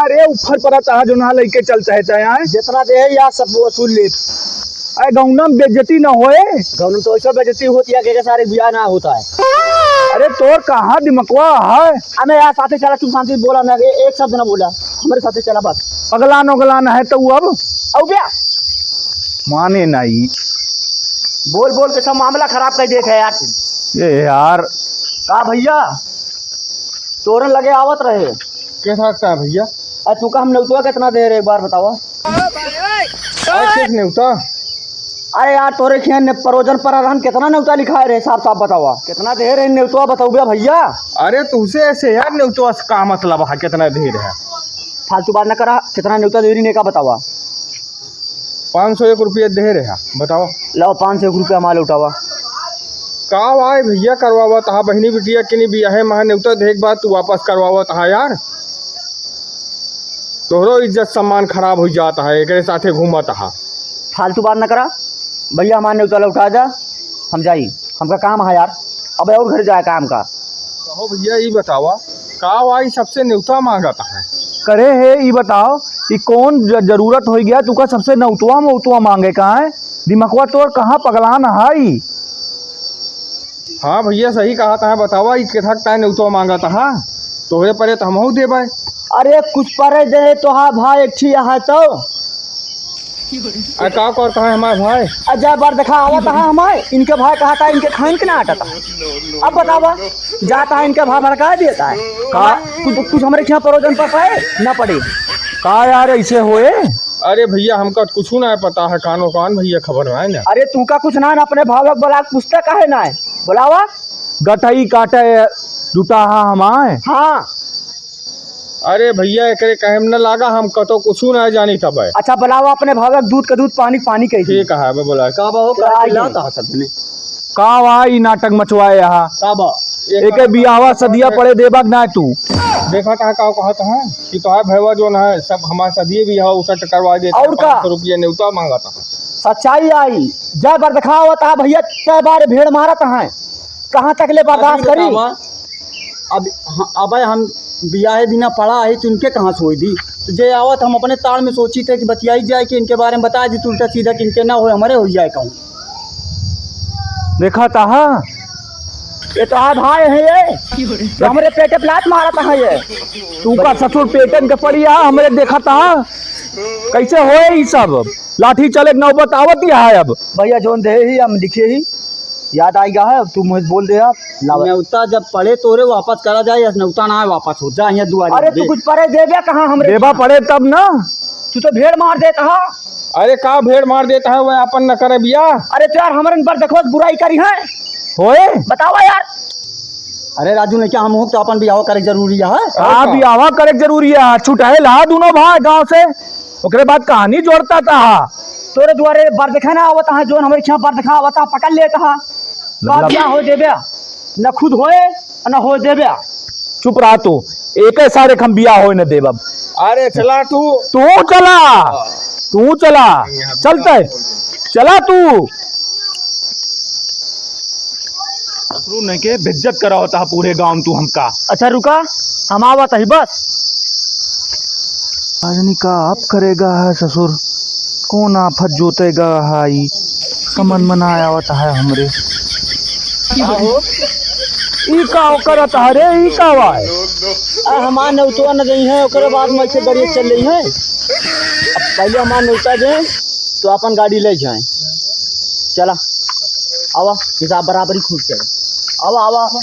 रे ऊपर पर आता जो ना लेके चलता है चाहे जितना दे या सब वसूल ले। अरे गौना में बेइज्जती ना होए। गौनम तो ऐसा बेइज्जती होती है कि सारे बिया ना होता है। अरे तोर कहाँ दिमकवा है। हमें यार साथे चला, तू शांति बोला ना, एक शब्द ना बोला, हमारे साथे चला बस। पगलान उगलान है तो अब क्या माने नहीं। बोल बोल के सब मामला खराब कर देते है यार। ये यार का भैया तोरन लगे आवत रहे कैसा है भैया। अरे तू का हम नेउतवा कितना दे रहे एक बार बतावा। नेवता अरे यार तोरे खिया ने परोजन पर हम कितना नेउता लिखाए रहे, साफ साफ बतावा कितना दे रहे नेउतवा बताओ भैया। अरे तुझसे ऐसे यार नेवता का मतलब है कितना देर है। फालतू बात न करा, कितना नेउता दे रही ने का बतावा। 501 रुपया दे रहे हैं बताओ। लो 501 रुपया माल उठावा। का आए भैया करवावा तहा बहनी बिटिया कि नहीं बिया है महा नेवता देख बात तू वापस करवावा तहा यार। तोहरो इज्जत सम्मान खराब हो जाता है एक साथे घूमा तहा। फालतू बात न करा भैया, हमारे नेउता उठा जा हम जाई, हमका काम है यार। अब और घर जाए काम का। कहो भैया ये बतावा का आई सबसे नेवता मांगता है। करे है ये बताओ कि कौन जरूरत हो गया तुका सबसे नौतवा मौतवा मांगे का है। दिमकवा तोर कहाँ पगलान है। हाँ भैया सही कहा था बतावा ये केथक टाइम नेवता मांगता है तोहरे परे तो हमहू देबे। अरे कुछ परे दे तो हाँ भाई एक छी है तो का करता है हमारे भाई। अजय बार देखा आवता है हमारे इनके भाई कहा था इनके खान के ना आता था। अब बतावा जाता है इनके भाई भड़का देता है का कुछ हमारे यहाँ परोजन पर पाए ना पड़े का यार ऐसे होए। अरे भैया हमका कुछ ना पता है कानो कान भैया खबर है ना। अरे तू का कुछ ना अपने भावक बोला पुस्तक है ना बोलावा गटई काटे जुटा हमारे। हाँ अरे भैया एक कहे न लागा हम कतो कुछ ना जानी तब। अच्छा बुलावा अपने भावक दूध का दूध पानी पानी कही ठीक है मैं बोला का भाई नाटक मचवाए यहाँ एक बियावा सदिया पड़े देबक ना तू देखा का कहता है कि तो भैया जो ना है सब हमारे सदिए भी है उसट करवा दे और का रुपया नेवता मांगता है। सच्चाई आई जय बार दिखा होता है भैया तय बार भीड़ मारत है कहाँ तक ले बर्दाश्त करी। अब हम बियाहे बिना पढ़ा है तो इनके कहाँ सोई दी तो जे आवत हम अपने तार में सोची थे कि बतियाई जाए कि इनके बारे में बता दी उल्टा सीधा कि इनके ना हो हमारे हो जाए कहूँ। देखा था ये तो भाई है ये तो हमारे पेटे प्लाट मारा था ये तू का ससुर पेटन के पड़िया हमरे देखा था कैसे होए ये सब लाठी चले नौबत आवत है। अब भैया जोन दे ही हम लिखे ही याद आएगा है तू मुझे बोल दे आप नौता जब पढ़े तोरे वापस करा जाए या नौता ना वापस हो जाए यहाँ दुआ। अरे तू कुछ पढ़े देगा कहाँ हमरे देवा पड़े तब ना तू तो भेड़ मार देता है। अरे का भेड़ मार देता है वह अपन न करे बिया। अरे तो यार हमारे पर देखो बुराई करी है होए बतावा यार। अरे राजू ने क्या हम हो तो अपन बियाह करे जरूरी है। हाँ बियाह करे जरूरी है छुटाए ला दोनों भाई गाँव से ओकरे बाद कहानी जोड़ता था तोरे द्वारे बार देखा ना आवता है जो हमारे यहाँ बार देखा आवता पकड़ लेता है क्या हो देवे न खुद होए न हो देवे। चुप रहा तू एक सारे खम बिया हो न देव। अरे चला तू चला चलते चला तू नहीं के बेइज्जत करा होता है पूरे गांव तू हमका। अच्छा रुका हम आवत है बस। आदमी का आप करेगा है ससुर कौन आफत जोतेगा हाई समन मनाया होता है हमरे ई का करत है रे ई का वाय हमार नौतवा न गई है ओकरे बाद में से गाड़ी चल रही है। अब पहले हमार नौता जाए तो अपन गाड़ी ले जाए चला आवा हिसाब बराबरी खूब चले आवा आवा आवा।